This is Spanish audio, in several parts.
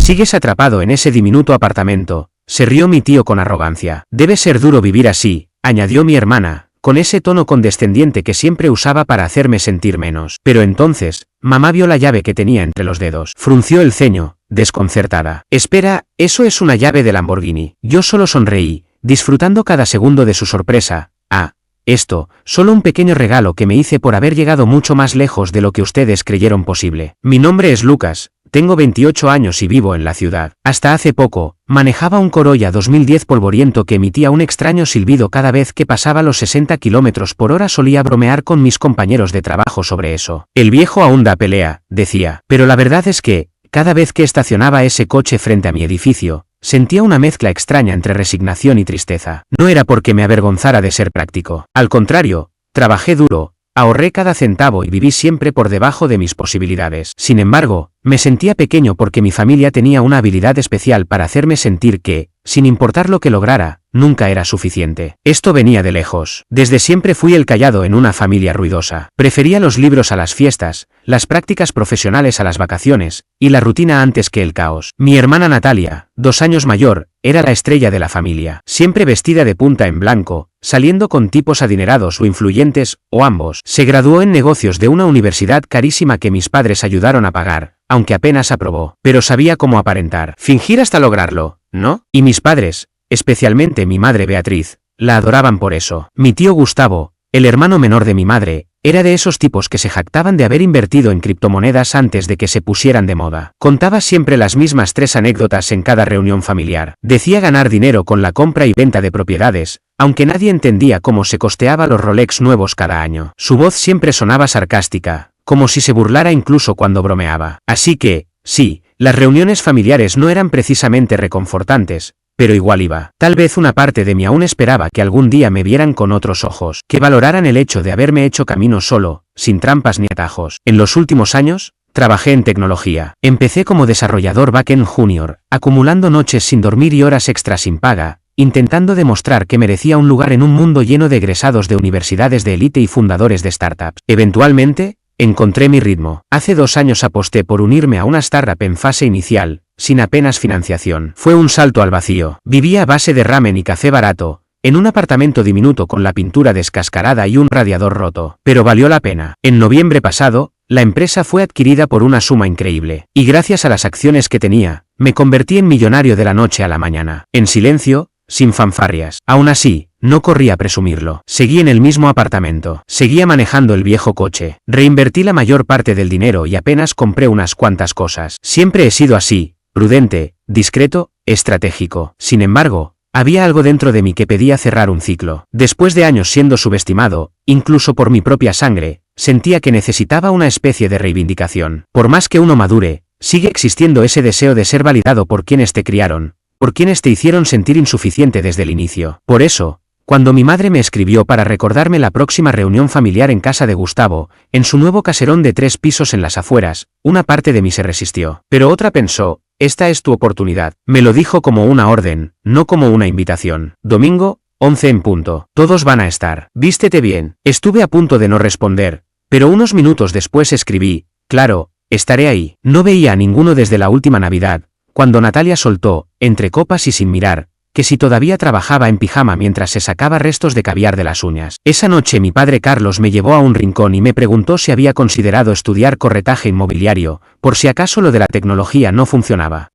¿Sigues atrapado en ese diminuto apartamento?, se rió mi tío con arrogancia. Debe ser duro vivir así, añadió mi hermana, con ese tono condescendiente que siempre usaba para hacerme sentir menos. Pero entonces, mamá vio la llave que tenía entre los dedos. Frunció el ceño, desconcertada. Espera, eso es una llave de Lamborghini. Yo solo sonreí, disfrutando cada segundo de su sorpresa. Ah, esto, solo un pequeño regalo que me hice por haber llegado mucho más lejos de lo que ustedes creyeron posible. Mi nombre es Lucas, tengo 28 años y vivo en la ciudad. Hasta hace poco, manejaba un Corolla 2010 polvoriento que emitía un extraño silbido cada vez que pasaba los 60 km por hora. Solía bromear con mis compañeros de trabajo sobre eso. El viejo aún da pelea, decía. Pero la verdad es que, cada vez que estacionaba ese coche frente a mi edificio, sentía una mezcla extraña entre resignación y tristeza. No era porque me avergonzara de ser práctico. Al contrario, trabajé duro, ahorré cada centavo y viví siempre por debajo de mis posibilidades. Sin embargo, me sentía pequeño porque mi familia tenía una habilidad especial para hacerme sentir que, sin importar lo que lograra, nunca era suficiente. Esto venía de lejos. Desde siempre fui el callado en una familia ruidosa. Prefería los libros a las fiestas, las prácticas profesionales a las vacaciones, y la rutina antes que el caos. Mi hermana Natalia, 2 años mayor, era la estrella de la familia. Siempre vestida de punta en blanco, saliendo con tipos adinerados o influyentes, o ambos. Se graduó en negocios de una universidad carísima que mis padres ayudaron a pagar, aunque apenas aprobó. Pero sabía cómo aparentar. Fingir hasta lograrlo, ¿no? Y mis padres, especialmente mi madre Beatriz, la adoraban por eso. Mi tío Gustavo, el hermano menor de mi madre, era de esos tipos que se jactaban de haber invertido en criptomonedas antes de que se pusieran de moda. Contaba siempre las mismas 3 anécdotas en cada reunión familiar. Decía ganar dinero con la compra y venta de propiedades, aunque nadie entendía cómo se costeaba los Rolex nuevos cada año. Su voz siempre sonaba sarcástica, como si se burlara incluso cuando bromeaba. Así que, sí, las reuniones familiares no eran precisamente reconfortantes, pero igual iba. Tal vez una parte de mí aún esperaba que algún día me vieran con otros ojos, que valoraran el hecho de haberme hecho camino solo, sin trampas ni atajos. En los últimos años, trabajé en tecnología. Empecé como desarrollador backend junior, acumulando noches sin dormir y horas extras sin paga, intentando demostrar que merecía un lugar en un mundo lleno de egresados de universidades de élite y fundadores de startups. Eventualmente, encontré mi ritmo. Hace 2 años aposté por unirme a una startup en fase inicial, sin apenas financiación. Fue un salto al vacío. Vivía a base de ramen y café barato, en un apartamento diminuto con la pintura descascarada y un radiador roto. Pero valió la pena. En noviembre pasado, la empresa fue adquirida por una suma increíble. Y gracias a las acciones que tenía, me convertí en millonario de la noche a la mañana. En silencio, sin fanfarrias. Aún así, no corrí a presumirlo. Seguí en el mismo apartamento. Seguía manejando el viejo coche. Reinvertí la mayor parte del dinero y apenas compré unas cuantas cosas. Siempre he sido así, prudente, discreto, estratégico. Sin embargo, había algo dentro de mí que pedía cerrar un ciclo. Después de años siendo subestimado, incluso por mi propia sangre, sentía que necesitaba una especie de reivindicación. Por más que uno madure, sigue existiendo ese deseo de ser validado por quienes te criaron, por quienes te hicieron sentir insuficiente desde el inicio. Por eso, cuando mi madre me escribió para recordarme la próxima reunión familiar en casa de Gustavo, en su nuevo caserón de 3 pisos en las afueras, una parte de mí se resistió. Pero otra pensó, esta es tu oportunidad. Me lo dijo como una orden, no como una invitación. Domingo, 11 en punto. Todos van a estar. Vístete bien. Estuve a punto de no responder, pero unos minutos después escribí, claro, estaré ahí. No veía a ninguno desde la última Navidad, cuando Natalia soltó, entre copas y sin mirar, que si todavía trabajaba en pijama mientras se sacaba restos de caviar de las uñas. Esa noche mi padre Carlos me llevó a un rincón y me preguntó si había considerado estudiar corretaje inmobiliario, por si acaso lo de la tecnología no funcionaba.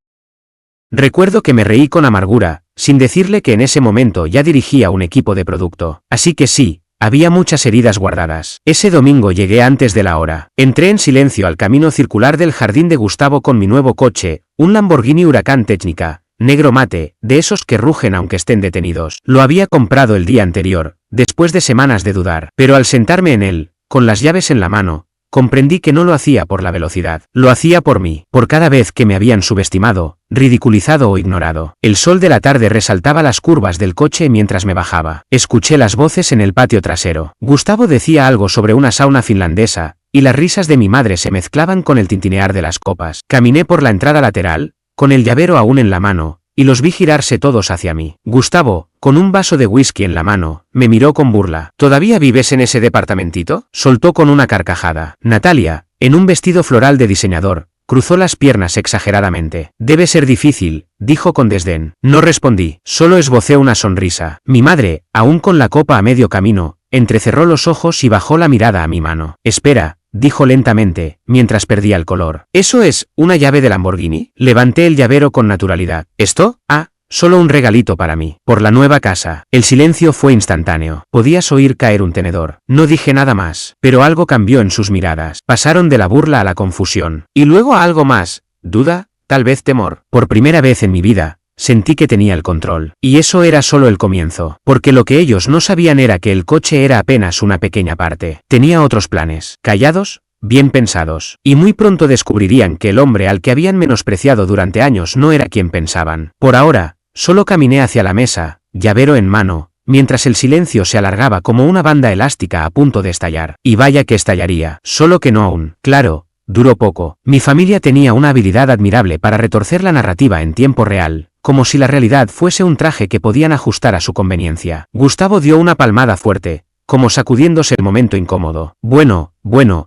Recuerdo que me reí con amargura, sin decirle que en ese momento ya dirigía un equipo de producto. Así que sí, había muchas heridas guardadas. Ese domingo llegué antes de la hora. Entré en silencio al camino circular del jardín de Gustavo con mi nuevo coche, un Lamborghini Huracán Technica, negro mate, de esos que rugen aunque estén detenidos. Lo había comprado el día anterior, después de semanas de dudar. Pero al sentarme en él, con las llaves en la mano, comprendí que no lo hacía por la velocidad. Lo hacía por mí, por cada vez que me habían subestimado, ridiculizado o ignorado. El sol de la tarde resaltaba las curvas del coche mientras me bajaba. Escuché las voces en el patio trasero. Gustavo decía algo sobre una sauna finlandesa, y las risas de mi madre se mezclaban con el tintinear de las copas. Caminé por la entrada lateral, con el llavero aún en la mano, y los vi girarse todos hacia mí. Gustavo, con un vaso de whisky en la mano, me miró con burla. ¿Todavía vives en ese departamentito? Soltó con una carcajada. Natalia, en un vestido floral de diseñador, cruzó las piernas exageradamente. Debe ser difícil, dijo con desdén. No respondí, solo esbocé una sonrisa. Mi madre, aún con la copa a medio camino, entrecerró los ojos y bajó la mirada a mi mano. Espera, dijo lentamente, mientras perdía el color. ¿Eso es una llave de Lamborghini? Levanté el llavero con naturalidad. ¿Esto? Ah, solo un regalito para mí. Por la nueva casa. El silencio fue instantáneo. Podías oír caer un tenedor. No dije nada más, pero algo cambió en sus miradas. Pasaron de la burla a la confusión. Y luego a algo más. ¿Duda? Tal vez temor. Por primera vez en mi vida, sentí que tenía el control. Y eso era solo el comienzo, porque lo que ellos no sabían era que el coche era apenas una pequeña parte. Tenía otros planes. Callados, bien pensados. Y muy pronto descubrirían que el hombre al que habían menospreciado durante años no era quien pensaban. Por ahora, solo caminé hacia la mesa, llavero en mano, mientras el silencio se alargaba como una banda elástica a punto de estallar. Y vaya que estallaría, solo que no aún. Claro, duró poco. Mi familia tenía una habilidad admirable para retorcer la narrativa en tiempo real, como si la realidad fuese un traje que podían ajustar a su conveniencia. Gustavo dio una palmada fuerte, como sacudiéndose el momento incómodo. Bueno,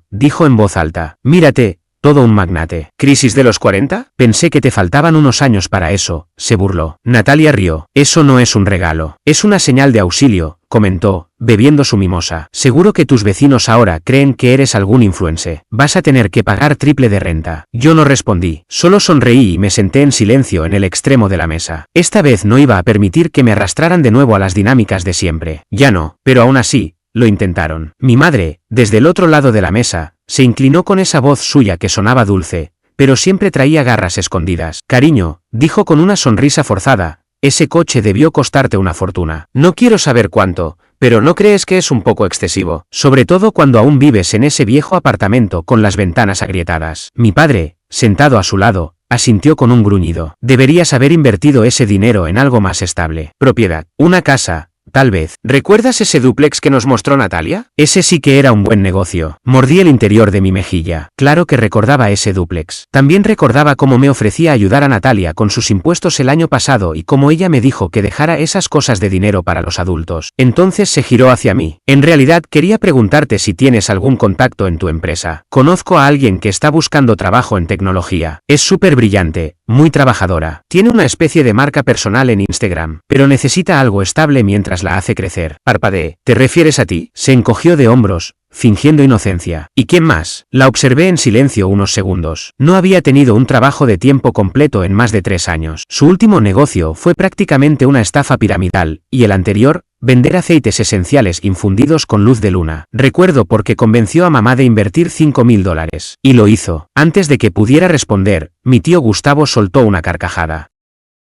dijo en voz alta. Mírate, todo un magnate. ¿Crisis de los 40? Pensé que te faltaban unos años para eso, se burló. Natalia rió. Eso no es un regalo. Es una señal de auxilio, comentó, bebiendo su mimosa. Seguro que tus vecinos ahora creen que eres algún influencer. Vas a tener que pagar triple de renta. Yo no respondí, solo sonreí y me senté en silencio en el extremo de la mesa. Esta vez no iba a permitir que me arrastraran de nuevo a las dinámicas de siempre. Ya no, pero aún así, lo intentaron. Mi madre, desde el otro lado de la mesa, se inclinó con esa voz suya que sonaba dulce, pero siempre traía garras escondidas. Cariño, dijo con una sonrisa forzada, ese coche debió costarte una fortuna. No quiero saber cuánto, pero ¿no crees que es un poco excesivo? Sobre todo cuando aún vives en ese viejo apartamento con las ventanas agrietadas. Mi padre, sentado a su lado, asintió con un gruñido. Deberías haber invertido ese dinero en algo más estable. Propiedad. Una casa. Tal vez. ¿Recuerdas ese dúplex que nos mostró Natalia? Ese sí que era un buen negocio. Mordí el interior de mi mejilla. Claro que recordaba ese dúplex. También recordaba cómo me ofrecía ayudar a Natalia con sus impuestos el año pasado y cómo ella me dijo que dejara esas cosas de dinero para los adultos. Entonces se giró hacia mí. En realidad quería preguntarte si tienes algún contacto en tu empresa. Conozco a alguien que está buscando trabajo en tecnología. Es súper brillante, muy trabajadora. Tiene una especie de marca personal en Instagram, pero necesita algo estable mientras la hace crecer. Parpadeé. ¿Te refieres a ti? Se encogió de hombros, fingiendo inocencia. ¿Y quién más? La observé en silencio unos segundos. No había tenido un trabajo de tiempo completo en más de 3 años. Su último negocio fue prácticamente una estafa piramidal, y el anterior, vender aceites esenciales infundidos con luz de luna. Recuerdo porque convenció a mamá de invertir $5.000. Y lo hizo. Antes de que pudiera responder, mi tío Gustavo soltó una carcajada.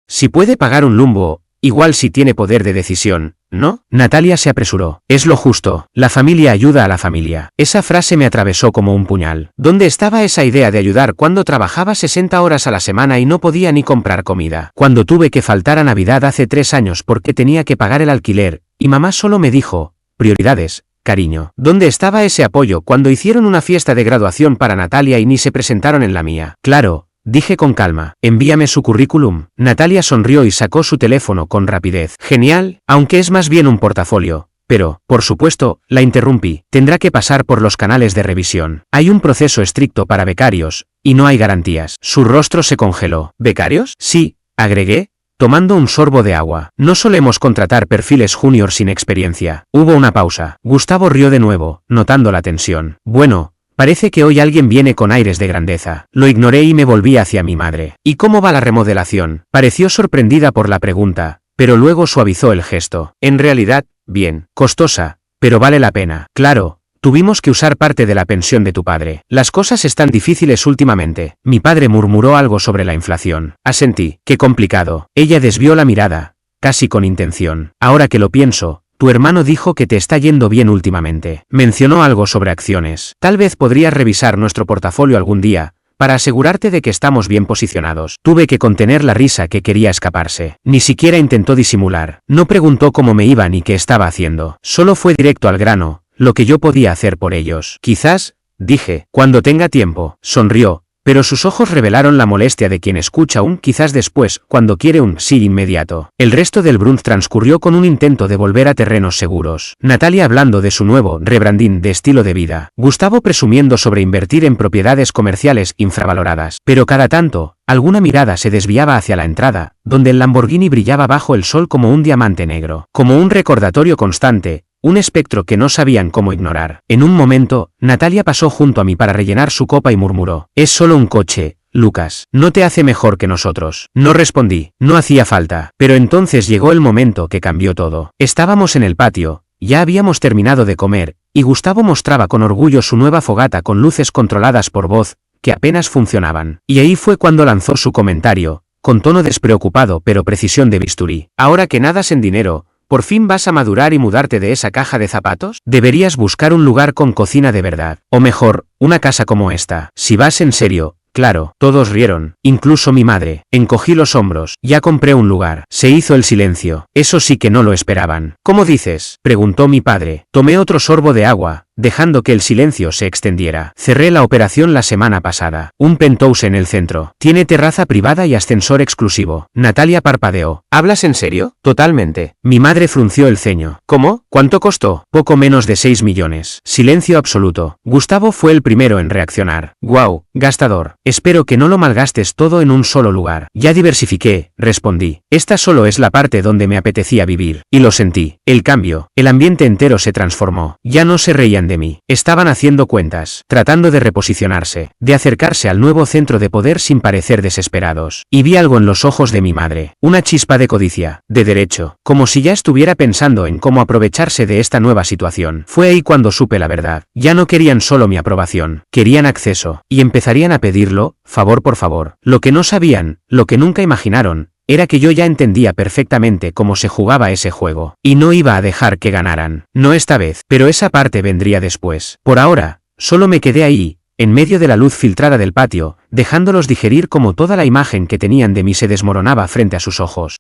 Si puede pagar un lumbo, igual si tiene poder de decisión, ¿no? Natalia se apresuró. Es lo justo. La familia ayuda a la familia. Esa frase me atravesó como un puñal. ¿Dónde estaba esa idea de ayudar cuando trabajaba 60 horas a la semana y no podía ni comprar comida? Cuando tuve que faltar a Navidad hace 3 años porque tenía que pagar el alquiler, y mamá solo me dijo, prioridades, cariño. ¿Dónde estaba ese apoyo cuando hicieron una fiesta de graduación para Natalia y ni se presentaron en la mía? Claro, dije con calma. Envíame su currículum. Natalia sonrió y sacó su teléfono con rapidez. Genial, aunque es más bien un portafolio. Pero, por supuesto, la interrumpí. Tendrá que pasar por los canales de revisión. Hay un proceso estricto para becarios, y no hay garantías. Su rostro se congeló. ¿Becarios? Sí, agregué, tomando un sorbo de agua. No solemos contratar perfiles junior sin experiencia. Hubo una pausa. Gustavo rió de nuevo, notando la tensión. Bueno, parece que hoy alguien viene con aires de grandeza. Lo ignoré y me volví hacia mi madre. ¿Y cómo va la remodelación? Pareció sorprendida por la pregunta, pero luego suavizó el gesto. En realidad, bien. Costosa, pero vale la pena. Claro, tuvimos que usar parte de la pensión de tu padre. Las cosas están difíciles últimamente. Mi padre murmuró algo sobre la inflación. Asentí. Qué complicado. Ella desvió la mirada, casi con intención. Ahora que lo pienso, tu hermano dijo que te está yendo bien últimamente. Mencionó algo sobre acciones. Tal vez podrías revisar nuestro portafolio algún día, para asegurarte de que estamos bien posicionados. Tuve que contener la risa que quería escaparse. Ni siquiera intentó disimular. No preguntó cómo me iba ni qué estaba haciendo. Solo fue directo al grano, lo que yo podía hacer por ellos. Quizás, dije, cuando tenga tiempo. Sonrió, pero sus ojos revelaron la molestia de quien escucha un quizás después, cuando quiere un sí inmediato. El resto del brunch transcurrió con un intento de volver a terrenos seguros. Natalia hablando de su nuevo rebranding de estilo de vida. Gustavo presumiendo sobre invertir en propiedades comerciales infravaloradas. Pero cada tanto, alguna mirada se desviaba hacia la entrada, donde el Lamborghini brillaba bajo el sol como un diamante negro. Como un recordatorio constante, un espectro que no sabían cómo ignorar. En un momento, Natalia pasó junto a mí para rellenar su copa y murmuró: «Es solo un coche, Lucas, no te hace mejor que nosotros». No respondí, no hacía falta. Pero entonces llegó el momento que cambió todo. Estábamos en el patio, ya habíamos terminado de comer, y Gustavo mostraba con orgullo su nueva fogata con luces controladas por voz, que apenas funcionaban. Y ahí fue cuando lanzó su comentario, con tono despreocupado pero precisión de bisturí: «Ahora que nadas en dinero, ¿por fin vas a madurar y mudarte de esa caja de zapatos? Deberías buscar un lugar con cocina de verdad. O mejor, una casa como esta. Si vas en serio». Claro, todos rieron, incluso mi madre. Encogí los hombros. «Ya compré un lugar». Se hizo el silencio. Eso sí que no lo esperaban. «¿Cómo dices?», preguntó mi padre. Tomé otro sorbo de agua, dejando que el silencio se extendiera. «Cerré la operación la semana pasada. Un penthouse en el centro. Tiene terraza privada y ascensor exclusivo». Natalia parpadeó. «¿Hablas en serio?». «Totalmente». Mi madre frunció el ceño. «¿Cómo? ¿Cuánto costó?». «Poco menos de 6 millones». Silencio absoluto. Gustavo fue el primero en reaccionar. «Guau, gastador. Espero que no lo malgastes todo en un solo lugar». «Ya diversifiqué», respondí. «Esta solo es la parte donde me apetecía vivir». Y lo sentí. El cambio. El ambiente entero se transformó. Ya no se reían de mí. Estaban haciendo cuentas, tratando de reposicionarse, de acercarse al nuevo centro de poder sin parecer desesperados. Y vi algo en los ojos de mi madre. Una chispa de codicia, de derecho, como si ya estuviera pensando en cómo aprovecharse de esta nueva situación. Fue ahí cuando supe la verdad. Ya no querían solo mi aprobación, querían acceso, y empezarían a pedirlo, favor por favor. Lo que no sabían, lo que nunca imaginaron, era que yo ya entendía perfectamente cómo se jugaba ese juego, y no iba a dejar que ganaran. No esta vez, pero esa parte vendría después. Por ahora, solo me quedé ahí, en medio de la luz filtrada del patio, dejándolos digerir cómo toda la imagen que tenían de mí se desmoronaba frente a sus ojos.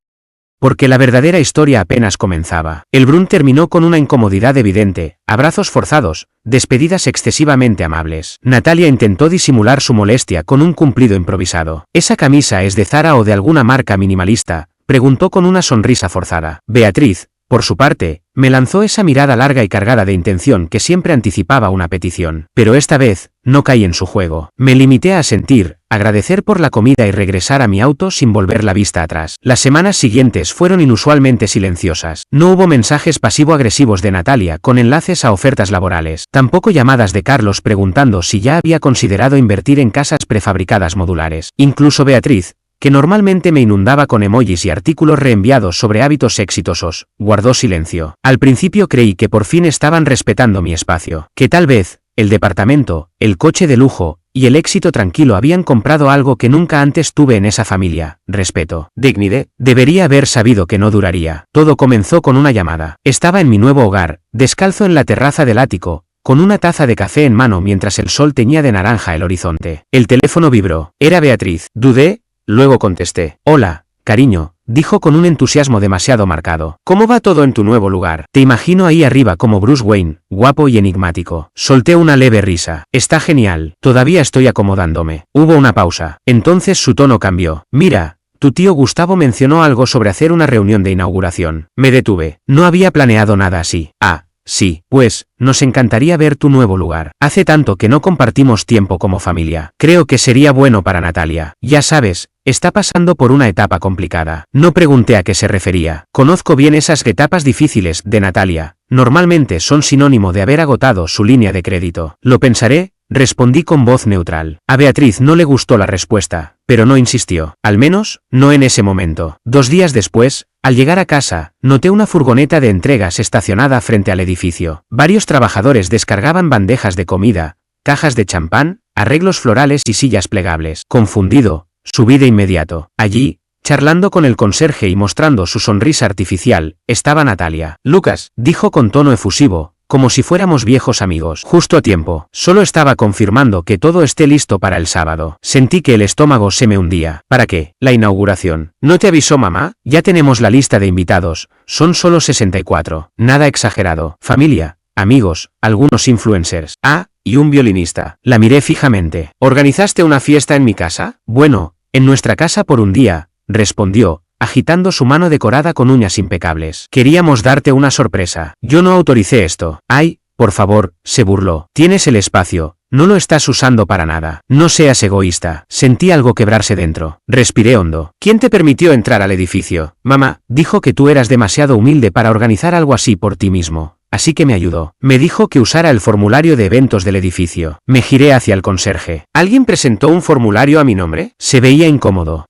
Porque la verdadera historia apenas comenzaba. El brunch terminó con una incomodidad evidente, abrazos forzados, despedidas excesivamente amables. Natalia intentó disimular su molestia con un cumplido improvisado. «¿Esa camisa es de Zara o de alguna marca minimalista?», preguntó con una sonrisa forzada. Beatriz, por su parte, me lanzó esa mirada larga y cargada de intención que siempre anticipaba una petición. Pero esta vez, no caí en su juego. Me limité a sentir, agradecer por la comida y regresar a mi auto sin volver la vista atrás. Las semanas siguientes fueron inusualmente silenciosas. No hubo mensajes pasivo-agresivos de Natalia con enlaces a ofertas laborales. Tampoco llamadas de Carlos preguntando si ya había considerado invertir en casas prefabricadas modulares. Incluso Beatriz, que normalmente me inundaba con emojis y artículos reenviados sobre hábitos exitosos, guardó silencio. Al principio creí que por fin estaban respetando mi espacio, que tal vez, el departamento, el coche de lujo, y el éxito tranquilo habían comprado algo que nunca antes tuve en esa familia: respeto, dignidad. Debería haber sabido que no duraría. Todo comenzó con una llamada. Estaba en mi nuevo hogar, descalzo en la terraza del ático, con una taza de café en mano mientras el sol teñía de naranja el horizonte. El teléfono vibró. Era Beatriz. Dudé. Luego contesté. «Hola, cariño», dijo con un entusiasmo demasiado marcado. «¿Cómo va todo en tu nuevo lugar? Te imagino ahí arriba como Bruce Wayne, guapo y enigmático». Solté una leve risa. «Está genial. Todavía estoy acomodándome». Hubo una pausa. Entonces su tono cambió. «Mira, tu tío Gustavo mencionó algo sobre hacer una reunión de inauguración». Me detuve. No había planeado nada así. «Ah, sí, pues, nos encantaría ver tu nuevo lugar. Hace tanto que no compartimos tiempo como familia. Creo que sería bueno para Natalia. Ya sabes, está pasando por una etapa complicada». No pregunté a qué se refería. Conozco bien esas etapas difíciles de Natalia. Normalmente son sinónimo de haber agotado su línea de crédito. «Lo pensaré», respondí con voz neutral. A Beatriz no le gustó la respuesta, pero no insistió. Al menos, no en ese momento. 2 días después, al llegar a casa, noté una furgoneta de entregas estacionada frente al edificio. Varios trabajadores descargaban bandejas de comida, cajas de champán, arreglos florales y sillas plegables. Confundido, subí de inmediato. Allí, charlando con el conserje y mostrando su sonrisa artificial, estaba Natalia. «Lucas», dijo con tono efusivo, como si fuéramos viejos amigos. «Justo a tiempo. Solo estaba confirmando que todo esté listo para el sábado». Sentí que el estómago se me hundía. «¿Para qué? La inauguración. ¿No te avisó mamá? Ya tenemos la lista de invitados. Son solo 64. Nada exagerado. Familia, amigos, algunos influencers». «Ah, y un violinista. La miré fijamente. ¿Organizaste una fiesta en mi casa? Bueno, en nuestra casa por un día, respondió, agitando su mano decorada con uñas impecables. Queríamos darte una sorpresa. Yo no autoricé esto. Ay, por favor, se burló. Tienes el espacio. No lo estás usando para nada. No seas egoísta. Sentí algo quebrarse dentro. Respiré hondo. ¿Quién te permitió entrar al edificio? Mamá, dijo que tú eras demasiado humilde para organizar algo así por ti mismo. Así que me ayudó. Me dijo que usara el formulario de eventos del edificio. Me giré hacia el conserje. ¿Alguien presentó un formulario a mi nombre? Se veía incómodo.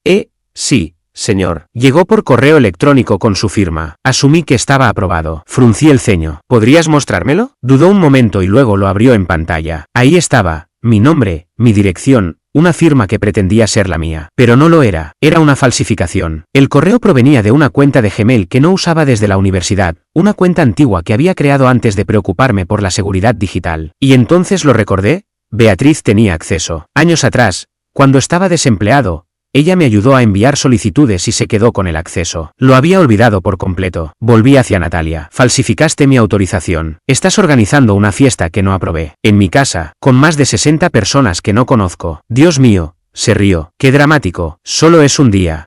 Sí, señor. Llegó por correo electrónico con su firma. Asumí que estaba aprobado. Fruncí el ceño. ¿Podrías mostrármelo? Dudó un momento y luego lo abrió en pantalla. Ahí estaba. Mi nombre, mi dirección, una firma que pretendía ser la mía. Pero no lo era. Era una falsificación. El correo provenía de una cuenta de Gmail que no usaba desde la universidad, una cuenta antigua que había creado antes de preocuparme por la seguridad digital. Y entonces lo recordé. Beatriz tenía acceso. Años atrás, cuando estaba desempleado, ella me ayudó a enviar solicitudes y se quedó con el acceso. Lo había olvidado por completo. Volví hacia Natalia. Falsificaste mi autorización. Estás organizando una fiesta que no aprobé. En mi casa, con más de 60 personas que no conozco. Dios mío, se rió. Qué dramático. Solo es un día.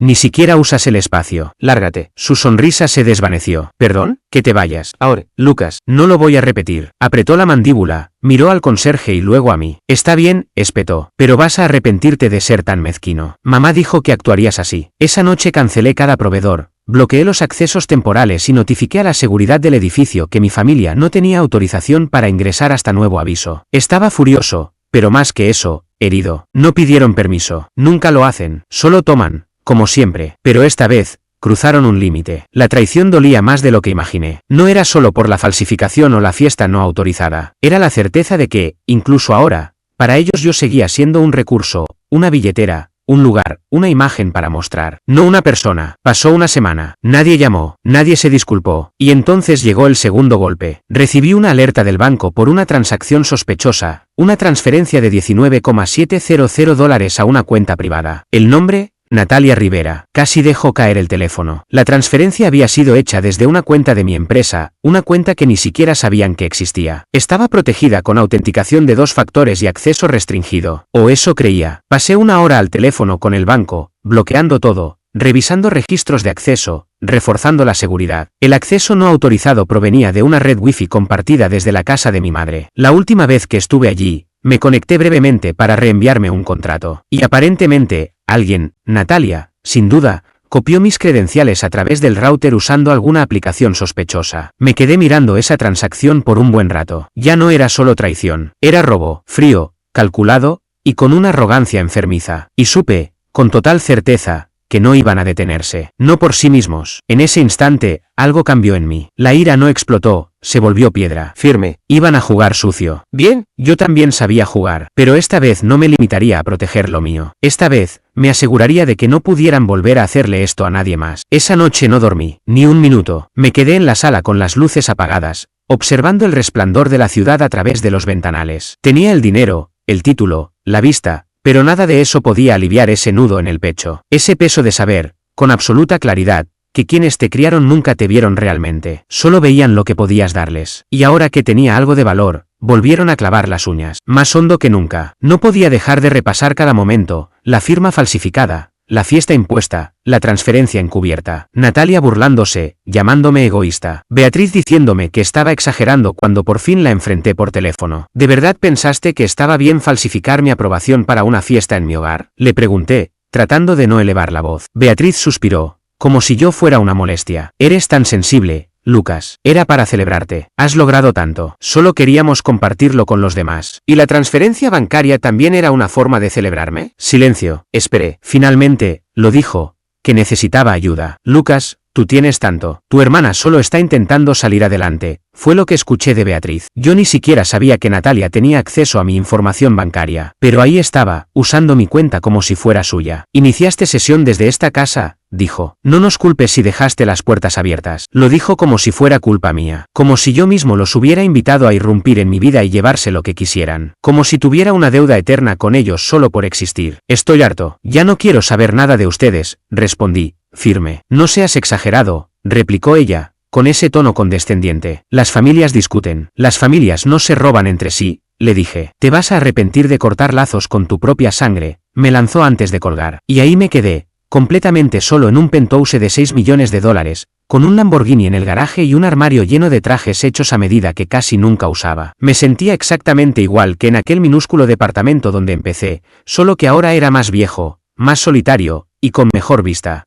Ni siquiera usas el espacio. Lárgate. Su sonrisa se desvaneció. ¿Perdón? Que te vayas. Ahora, Lucas, no lo voy a repetir. Apretó la mandíbula, miró al conserje y luego a mí. Está bien, espetó, pero vas a arrepentirte de ser tan mezquino. Mamá dijo que actuarías así. Esa noche cancelé cada proveedor, bloqueé los accesos temporales y notifiqué a la seguridad del edificio que mi familia no tenía autorización para ingresar hasta nuevo aviso. Estaba furioso, pero más que eso, herido. No pidieron permiso. Nunca lo hacen. Solo toman. Como siempre, pero esta vez, cruzaron un límite. La traición dolía más de lo que imaginé. No era solo por la falsificación o la fiesta no autorizada, era la certeza de que, incluso ahora, para ellos yo seguía siendo un recurso, una billetera, un lugar, una imagen para mostrar, no una persona. Pasó una semana, nadie llamó, nadie se disculpó, y entonces llegó el segundo golpe. Recibí una alerta del banco por una transacción sospechosa, una transferencia de $19,700 a una cuenta privada. El nombre, Natalia Rivera. Casi dejó caer el teléfono. La transferencia había sido hecha desde una cuenta de mi empresa, una cuenta que ni siquiera sabían que existía. Estaba protegida con autenticación de 2 factores y acceso restringido. O eso creía. Pasé una hora al teléfono con el banco, bloqueando todo, revisando registros de acceso, reforzando la seguridad. El acceso no autorizado provenía de una red wifi compartida desde la casa de mi madre. La última vez que estuve allí, me conecté brevemente para reenviarme un contrato. Y aparentemente, alguien, Natalia, sin duda, copió mis credenciales a través del router usando alguna aplicación sospechosa. Me quedé mirando esa transacción por un buen rato. Ya no era solo traición. Era robo, frío, calculado, y con una arrogancia enfermiza. Y supe, con total certeza, que no iban a detenerse. No por sí mismos. En ese instante, algo cambió en mí. La ira no explotó, se volvió piedra. Firme. Iban a jugar sucio. Bien, yo también sabía jugar. Pero esta vez no me limitaría a proteger lo mío. Esta vez, me aseguraría de que no pudieran volver a hacerle esto a nadie más. Esa noche no dormí, ni un minuto. Me quedé en la sala con las luces apagadas, observando el resplandor de la ciudad a través de los ventanales. Tenía el dinero, el título, la vista, pero nada de eso podía aliviar ese nudo en el pecho. Ese peso de saber, con absoluta claridad, que quienes te criaron nunca te vieron realmente. Solo veían lo que podías darles. Y ahora que tenía algo de valor, volvieron a clavar las uñas. Más hondo que nunca. No podía dejar de repasar cada momento, la firma falsificada, la fiesta impuesta, la transferencia encubierta. Natalia burlándose, llamándome egoísta. Beatriz diciéndome que estaba exagerando cuando por fin la enfrenté por teléfono. ¿De verdad pensaste que estaba bien falsificar mi aprobación para una fiesta en mi hogar? Le pregunté, tratando de no elevar la voz. Beatriz suspiró, como si yo fuera una molestia. Eres tan sensible, Lucas. Era para celebrarte. Has logrado tanto. Solo queríamos compartirlo con los demás. ¿Y la transferencia bancaria también era una forma de celebrarme? Silencio. Esperé. Finalmente, lo dijo, que necesitaba ayuda. Lucas, tú tienes tanto. Tu hermana solo está intentando salir adelante. Fue lo que escuché de Beatriz. Yo ni siquiera sabía que Natalia tenía acceso a mi información bancaria. Pero ahí estaba, usando mi cuenta como si fuera suya. Iniciaste sesión desde esta casa, dijo. No nos culpes si dejaste las puertas abiertas. Lo dijo como si fuera culpa mía. Como si yo mismo los hubiera invitado a irrumpir en mi vida y llevarse lo que quisieran. Como si tuviera una deuda eterna con ellos solo por existir. Estoy harto. Ya no quiero saber nada de ustedes, respondí, firme. No seas exagerado, replicó ella, con ese tono condescendiente. Las familias discuten. Las familias no se roban entre sí, le dije. Te vas a arrepentir de cortar lazos con tu propia sangre, me lanzó antes de colgar. Y ahí me quedé, completamente solo en un penthouse de $6 millones, con un Lamborghini en el garaje y un armario lleno de trajes hechos a medida que casi nunca usaba. Me sentía exactamente igual que en aquel minúsculo departamento donde empecé, solo que ahora era más viejo, más solitario, y con mejor vista.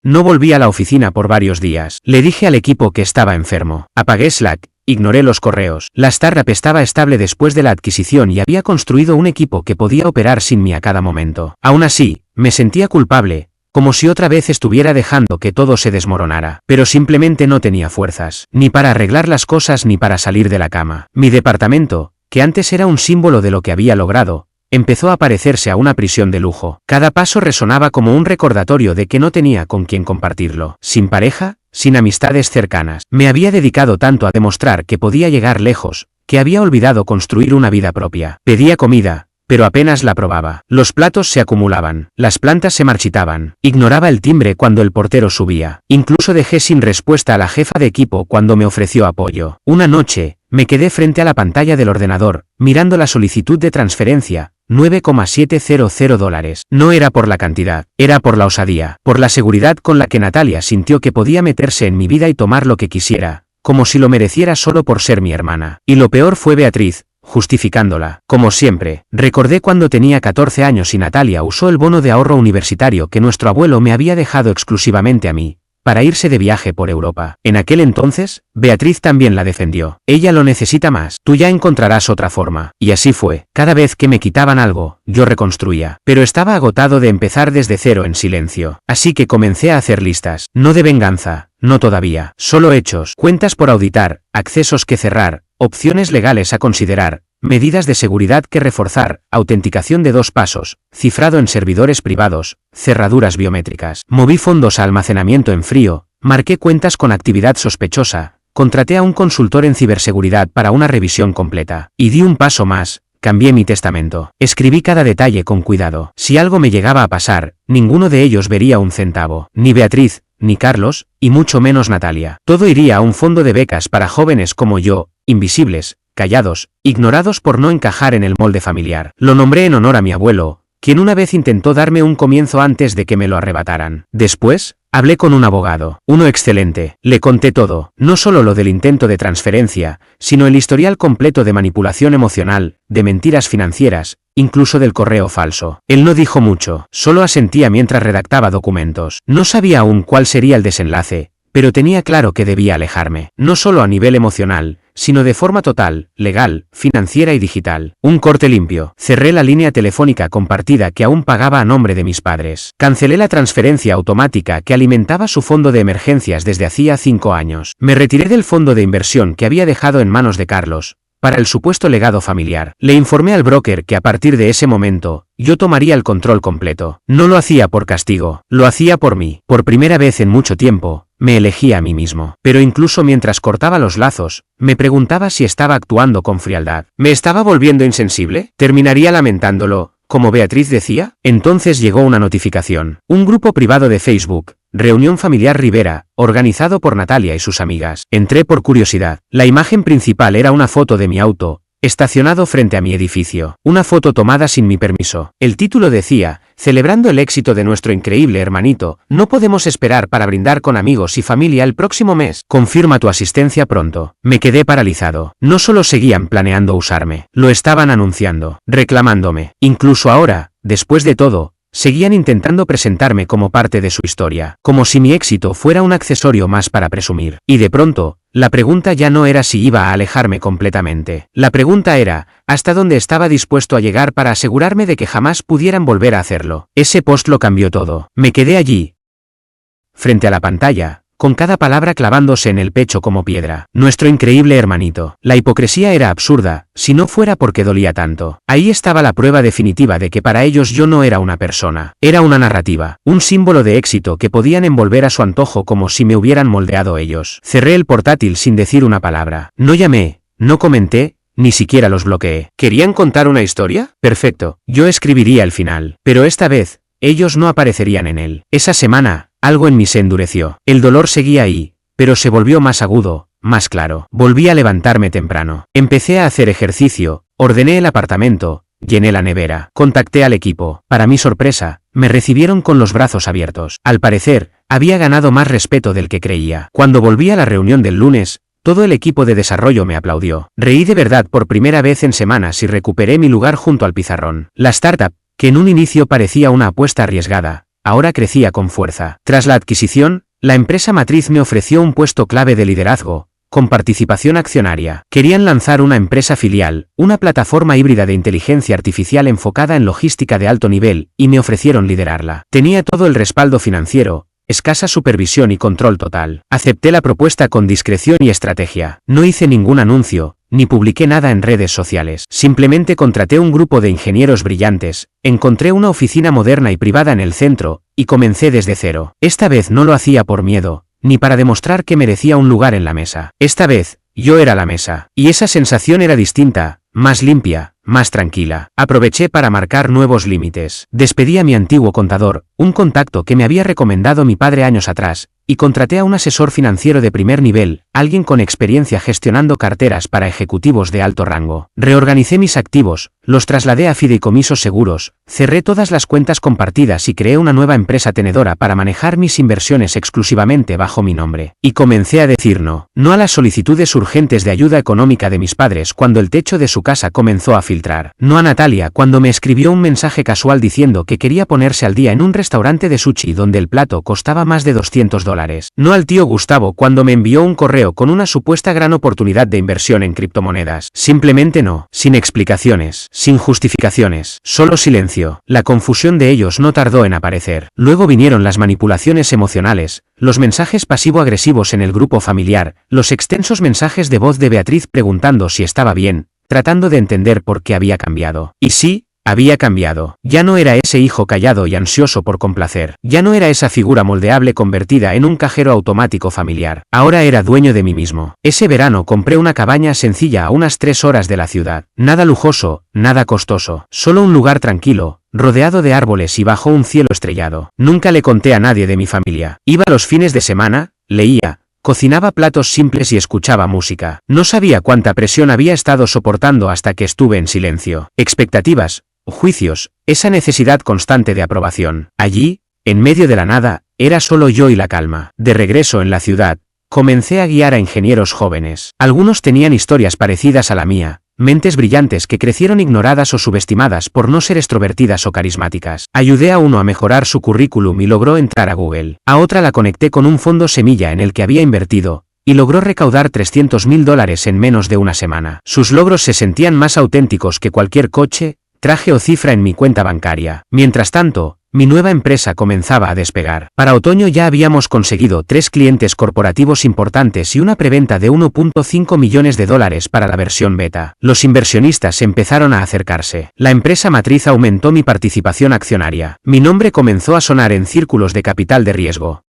No volví a la oficina por varios días. Le dije al equipo que estaba enfermo. Apagué Slack, ignoré los correos. La startup estaba estable después de la adquisición y había construido un equipo que podía operar sin mí a cada momento. Aún así, me sentía culpable, como si otra vez estuviera dejando que todo se desmoronara. Pero simplemente no tenía fuerzas, ni para arreglar las cosas ni para salir de la cama. Mi departamento, que antes era un símbolo de lo que había logrado, empezó a parecerse a una prisión de lujo. Cada paso resonaba como un recordatorio de que no tenía con quién compartirlo. Sin pareja, sin amistades cercanas. Me había dedicado tanto a demostrar que podía llegar lejos, que había olvidado construir una vida propia. Pedía comida, pero apenas la probaba. Los platos se acumulaban, las plantas se marchitaban. Ignoraba el timbre cuando el portero subía. Incluso dejé sin respuesta a la jefa de equipo cuando me ofreció apoyo. Una noche, me quedé frente a la pantalla del ordenador, mirando la solicitud de transferencia. $9,700. No era por la cantidad, era por la osadía, por la seguridad con la que Natalia sintió que podía meterse en mi vida y tomar lo que quisiera, como si lo mereciera solo por ser mi hermana. Y lo peor fue Beatriz, justificándola. Como siempre, recordé cuando tenía 14 años y Natalia usó el bono de ahorro universitario que nuestro abuelo me había dejado exclusivamente a mí, para irse de viaje por Europa. En aquel entonces, Beatriz también la defendió. Ella lo necesita más, tú ya encontrarás otra forma. Y así fue. Cada vez que me quitaban algo, yo reconstruía. Pero estaba agotado de empezar desde cero en silencio. Así que comencé a hacer listas. No de venganza, no todavía. Solo hechos, cuentas por auditar, accesos que cerrar, opciones legales a considerar, medidas de seguridad que reforzar, autenticación de 2 pasos, cifrado en servidores privados, cerraduras biométricas. Moví fondos a almacenamiento en frío, marqué cuentas con actividad sospechosa, contraté a un consultor en ciberseguridad para una revisión completa. Y di un paso más, cambié mi testamento. Escribí cada detalle con cuidado. Si algo me llegaba a pasar, ninguno de ellos vería un centavo. Ni Beatriz, ni Carlos, y mucho menos Natalia. Todo iría a un fondo de becas para jóvenes como yo, invisibles, callados, ignorados por no encajar en el molde familiar. Lo nombré en honor a mi abuelo, quien una vez intentó darme un comienzo antes de que me lo arrebataran. Después, hablé con un abogado, uno excelente. Le conté todo, no solo lo del intento de transferencia, sino el historial completo de manipulación emocional, de mentiras financieras, incluso del correo falso. Él no dijo mucho, solo asentía mientras redactaba documentos. No sabía aún cuál sería el desenlace, pero tenía claro que debía alejarme, no solo a nivel emocional, sino de forma total, legal, financiera y digital. Un corte limpio. Cerré la línea telefónica compartida que aún pagaba a nombre de mis padres. Cancelé la transferencia automática que alimentaba su fondo de emergencias desde hacía 5 años. Me retiré del fondo de inversión que había dejado en manos de Carlos, para el supuesto legado familiar. Le informé al broker que a partir de ese momento, yo tomaría el control completo. No lo hacía por castigo, lo hacía por mí. Por primera vez en mucho tiempo, me elegí a mí mismo. Pero incluso mientras cortaba los lazos, me preguntaba si estaba actuando con frialdad. ¿Me estaba volviendo insensible? ¿Terminaría lamentándolo, como Beatriz decía? Entonces llegó una notificación. Un grupo privado de Facebook, Reunión Familiar Rivera, organizado por Natalia y sus amigas. Entré por curiosidad. La imagen principal era una foto de mi auto, estacionado frente a mi edificio. Una foto tomada sin mi permiso. El título decía: celebrando el éxito de nuestro increíble hermanito, no podemos esperar para brindar con amigos y familia el próximo mes. Confirma tu asistencia pronto. Me quedé paralizado. No solo seguían planeando usarme, lo estaban anunciando, reclamándome. Incluso ahora, después de todo, seguían intentando presentarme como parte de su historia, como si mi éxito fuera un accesorio más para presumir. Y de pronto, la pregunta ya no era si iba a alejarme completamente. La pregunta era, ¿hasta dónde estaba dispuesto a llegar para asegurarme de que jamás pudieran volver a hacerlo? Ese post lo cambió todo. Me quedé allí, frente a la pantalla, con cada palabra clavándose en el pecho como piedra. Nuestro increíble hermanito. La hipocresía era absurda, si no fuera porque dolía tanto. Ahí estaba la prueba definitiva de que para ellos yo no era una persona. Era una narrativa, un símbolo de éxito que podían envolver a su antojo como si me hubieran moldeado ellos. Cerré el portátil sin decir una palabra. No llamé, no comenté, ni siquiera los bloqueé. ¿Querían contar una historia? Perfecto, yo escribiría el final. Pero esta vez, ellos no aparecerían en él. Esa semana, algo en mí se endureció. El dolor seguía ahí, pero se volvió más agudo, más claro. Volví a levantarme temprano. Empecé a hacer ejercicio, Ordené el apartamento, llené la nevera, contacté al equipo. Para mi sorpresa, me recibieron con los brazos abiertos. Al parecer, había ganado más respeto del que creía. Cuando volví a la reunión del lunes, todo el equipo de desarrollo me aplaudió. Reí de verdad por primera vez en semanas y recuperé mi lugar junto al pizarrón. La startup, que en un inicio parecía una apuesta arriesgada, ahora crecía con fuerza. Tras la adquisición, la empresa matriz me ofreció un puesto clave de liderazgo, con participación accionaria. Querían lanzar una empresa filial, una plataforma híbrida de inteligencia artificial enfocada en logística de alto nivel, y me ofrecieron liderarla. Tenía todo el respaldo financiero, escasa supervisión y control total. Acepté la propuesta con discreción y estrategia. No hice ningún anuncio, ni publiqué nada en redes sociales. Simplemente contraté un grupo de ingenieros brillantes, encontré una oficina moderna y privada en el centro, y comencé desde cero. Esta vez no lo hacía por miedo, ni para demostrar que merecía un lugar en la mesa. Esta vez, yo era la mesa. Y esa sensación era distinta, más limpia, más tranquila. Aproveché para marcar nuevos límites. Despedí a mi antiguo contador, un contacto que me había recomendado mi padre años atrás, y contraté a un asesor financiero de primer nivel, alguien con experiencia gestionando carteras para ejecutivos de alto rango. Reorganicé mis activos, los trasladé a fideicomisos seguros, cerré todas las cuentas compartidas y creé una nueva empresa tenedora para manejar mis inversiones exclusivamente bajo mi nombre. Y comencé a decir no a las solicitudes urgentes de ayuda económica de mis padres cuando el techo de su casa comenzó a filtrar. No a Natalia cuando me escribió un mensaje casual diciendo que quería ponerse al día en un restaurante de sushi donde el plato costaba más de $200. No al tío Gustavo cuando me envió un correo con una supuesta gran oportunidad de inversión en criptomonedas. Simplemente no, sin explicaciones, sin justificaciones, solo silencio. La confusión de ellos no tardó en aparecer. Luego vinieron las manipulaciones emocionales, los mensajes pasivo-agresivos en el grupo familiar, los extensos mensajes de voz de Beatriz preguntando si estaba bien, tratando de entender por qué había cambiado. Y sí, había cambiado. Ya no era ese hijo callado y ansioso por complacer. Ya no era esa figura moldeable convertida en un cajero automático familiar. Ahora era dueño de mí mismo. Ese verano compré una cabaña sencilla a unas 3 horas de la ciudad. Nada lujoso, nada costoso. Solo un lugar tranquilo, rodeado de árboles y bajo un cielo estrellado. Nunca le conté a nadie de mi familia. Iba los fines de semana, leía, cocinaba platos simples y escuchaba música. No sabía cuánta presión había estado soportando hasta que estuve en silencio. Expectativas, juicios, esa necesidad constante de aprobación. Allí, en medio de la nada, era solo yo y la calma. De regreso en la ciudad, comencé a guiar a ingenieros jóvenes. Algunos tenían historias parecidas a la mía, mentes brillantes que crecieron ignoradas o subestimadas por no ser extrovertidas o carismáticas. Ayudé a uno a mejorar su currículum y logró entrar a Google. A otra la conecté con un fondo semilla en el que había invertido, y logró recaudar $300.000 en menos de una semana. Sus logros se sentían más auténticos que cualquier coche, traje o cifra en mi cuenta bancaria. Mientras tanto, mi nueva empresa comenzaba a despegar. Para otoño ya habíamos conseguido 3 clientes corporativos importantes y una preventa de $1.5 millones para la versión beta. Los inversionistas empezaron a acercarse. La empresa matriz aumentó mi participación accionaria. Mi nombre comenzó a sonar en círculos de capital de riesgo.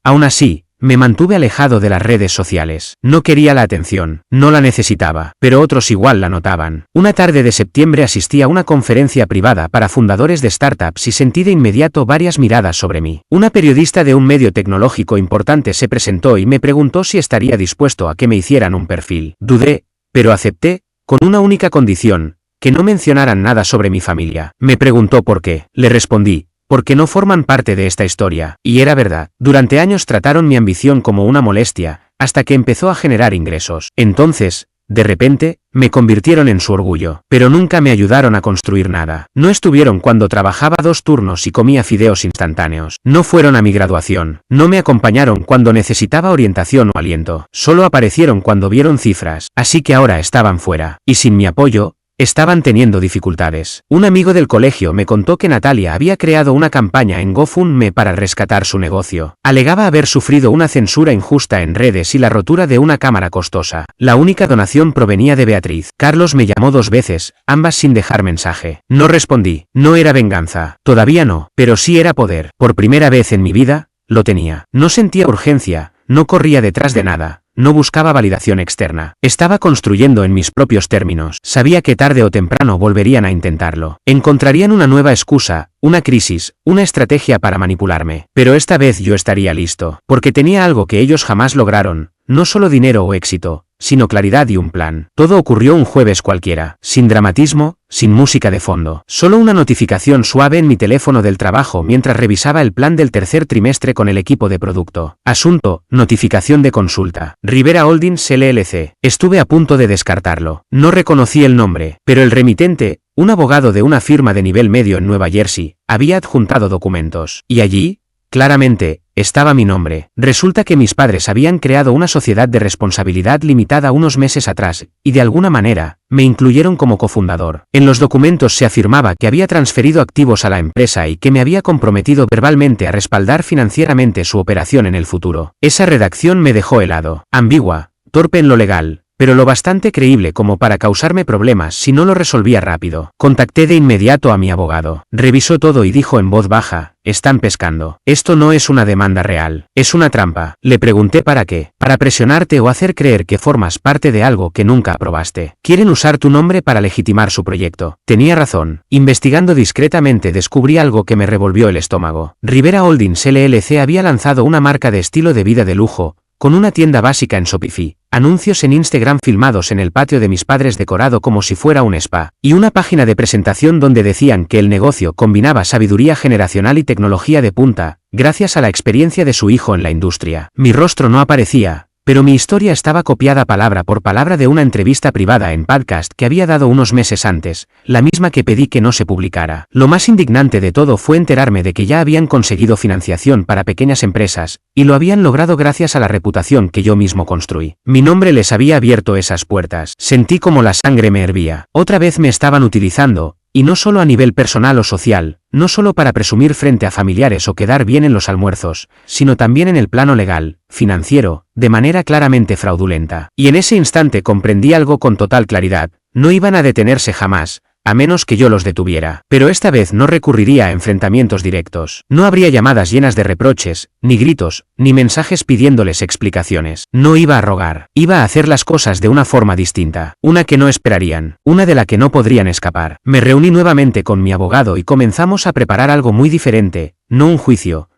Aún así, me mantuve alejado de las redes sociales. No quería la atención, no la necesitaba, pero otros igual la notaban. Una tarde de septiembre asistí a una conferencia privada para fundadores de startups y sentí de inmediato varias miradas sobre mí. Una periodista de un medio tecnológico importante se presentó y me preguntó si estaría dispuesto a que me hicieran un perfil. Dudé, pero acepté, con una única condición, que no mencionaran nada sobre mi familia. Me preguntó por qué. Le respondí, porque no forman parte de esta historia, y era verdad. Durante años trataron mi ambición como una molestia, hasta que empezó a generar ingresos. Entonces, de repente, me convirtieron en su orgullo, pero nunca me ayudaron a construir nada. No estuvieron cuando trabajaba 2 turnos y comía fideos instantáneos. No fueron a mi graduación. No me acompañaron cuando necesitaba orientación o aliento. Solo aparecieron cuando vieron cifras, así que ahora estaban fuera. Y sin mi apoyo, estaban teniendo dificultades. Un amigo del colegio me contó que Natalia había creado una campaña en GoFundMe para rescatar su negocio. Alegaba haber sufrido una censura injusta en redes y la rotura de una cámara costosa. La única donación provenía de Beatriz. Carlos me llamó 2 veces, ambas sin dejar mensaje. No respondí. No era venganza. Todavía no, pero sí era poder. Por primera vez en mi vida, lo tenía. No sentía urgencia, no corría detrás de nada. No buscaba validación externa. Estaba construyendo en mis propios términos. Sabía que tarde o temprano volverían a intentarlo. Encontrarían una nueva excusa, una crisis, una estrategia para manipularme. Pero esta vez yo estaría listo. Porque tenía algo que ellos jamás lograron. No solo dinero o éxito, sino claridad y un plan. Todo ocurrió un jueves cualquiera, sin dramatismo, sin música de fondo. Solo una notificación suave en mi teléfono del trabajo mientras revisaba el plan del tercer trimestre con el equipo de producto. Asunto, notificación de consulta. Rivera Holdings LLC. Estuve a punto de descartarlo. No reconocí el nombre, pero el remitente, un abogado de una firma de nivel medio en Nueva Jersey, había adjuntado documentos. Y allí, claramente, estaba mi nombre. Resulta que mis padres habían creado una sociedad de responsabilidad limitada unos meses atrás, y de alguna manera, me incluyeron como cofundador. En los documentos se afirmaba que había transferido activos a la empresa y que me había comprometido verbalmente a respaldar financieramente su operación en el futuro. Esa redacción me dejó helado, ambigua, torpe en lo legal, pero lo bastante creíble como para causarme problemas si no lo resolvía rápido. Contacté de inmediato a mi abogado. Revisó todo y dijo en voz baja: están pescando. Esto no es una demanda real, es una trampa. Le pregunté para qué. Para presionarte o hacer creer que formas parte de algo que nunca aprobaste. Quieren usar tu nombre para legitimar su proyecto. Tenía razón. Investigando discretamente descubrí algo que me revolvió el estómago. Rivera Holdings LLC había lanzado una marca de estilo de vida de lujo, con una tienda básica en Shopify, anuncios en Instagram filmados en el patio de mis padres decorado como si fuera un spa, y una página de presentación donde decían que el negocio combinaba sabiduría generacional y tecnología de punta, gracias a la experiencia de su hijo en la industria. Mi rostro no aparecía, pero mi historia estaba copiada palabra por palabra de una entrevista privada en podcast que había dado unos meses antes, la misma que pedí que no se publicara. Lo más indignante de todo fue enterarme de que ya habían conseguido financiación para pequeñas empresas, y lo habían logrado gracias a la reputación que yo mismo construí. Mi nombre les había abierto esas puertas. Sentí como la sangre me hervía. Otra vez me estaban utilizando, y no solo a nivel personal o social, no solo para presumir frente a familiares o quedar bien en los almuerzos, sino también en el plano legal, financiero, de manera claramente fraudulenta. Y en ese instante comprendí algo con total claridad: no iban a detenerse jamás, a menos que yo los detuviera. Pero esta vez no recurriría a enfrentamientos directos. No habría llamadas llenas de reproches, ni gritos, ni mensajes pidiéndoles explicaciones. No iba a rogar. Iba a hacer las cosas de una forma distinta. Una que no esperarían. Una de la que no podrían escapar. Me reuní nuevamente con mi abogado y comenzamos a preparar algo muy diferente, no un juicio,